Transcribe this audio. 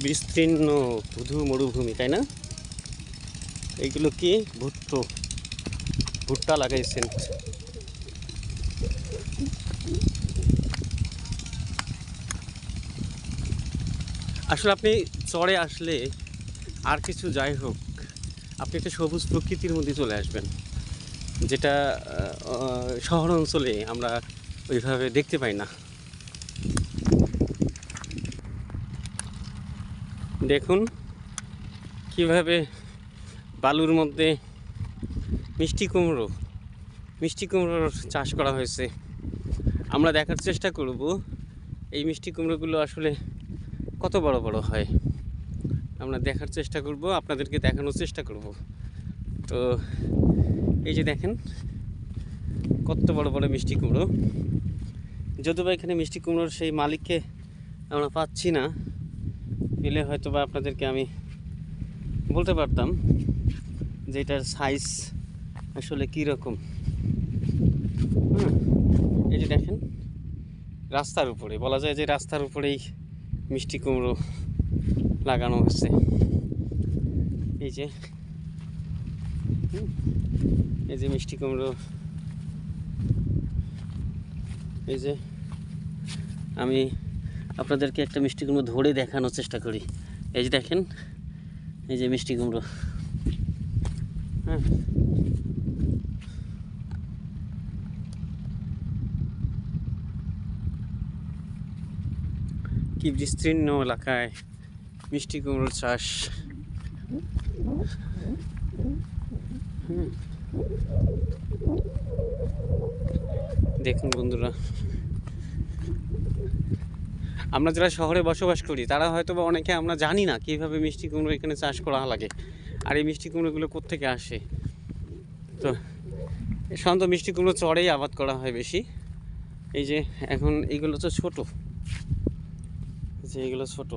বিস্তীর্ণ ধুধু মরুভূমি, তাই না? এইগুলো কি ভুট্টা লাগাইছেন। আসলে আপনি চরে আসলে আর কিছু যাই হোক, আপনি একটা সবুজ প্রকৃতির মধ্যে চলে আসবেন, যেটা শহর অঞ্চলে আমরা ওইভাবে দেখতে পাই না। দেখুন কিভাবে বালুর মধ্যে মিষ্টি কুমড়োর চাষ করা হয়েছে। আমরা দেখার চেষ্টা করব এই মিষ্টি কুমড়োগুলো আসলে কত বড় বড় হয়। আমরা দেখার চেষ্টা করব, আপনাদেরকে দেখানোর চেষ্টা করব। তো এই যে দেখেন কত বড় বড় মিষ্টি কুমড়ো। যদিও বা এখানে মিষ্টি কুমড়োর সেই মালিককে আমরা পাচ্ছি না, পেলে হয়তো বা আপনাদেরকে আমি বলতে পারতাম যে এটার সাইজ আসলে কীরকম। এই যে দেখেন রাস্তার উপরে, বলা যায় যে রাস্তার উপরেই মিষ্টি কুমড়ো লাগানো হচ্ছে। এই যে মিষ্টি কুমড়ো, এই যে আমি আপনাদেরকে একটা মিষ্টি কুমড়ো ধরে দেখানোর চেষ্টা করি। এই যে দেখেন, এই যে মিষ্টি কুমড়ো। হ্যাঁ, কি বিস্তীর্ণ এলাকায় মিষ্টি কুমড়োর চাষ। দেখুন বন্ধুরা, আমরা যারা শহরে বসবাস করি তারা হয়তো বা অনেকে আমরা জানি না কীভাবে মিষ্টি কুমড়ো এখানে চাষ করা লাগে, আর এই মিষ্টি কুমড়োগুলো কোত্থেকে আসে। তো সাধারণত মিষ্টি কুমড়ো চড়েই আবাদ করা হয় বেশি। এই যে এখন এইগুলো তো ছোটো, যে এইগুলো ছোটো।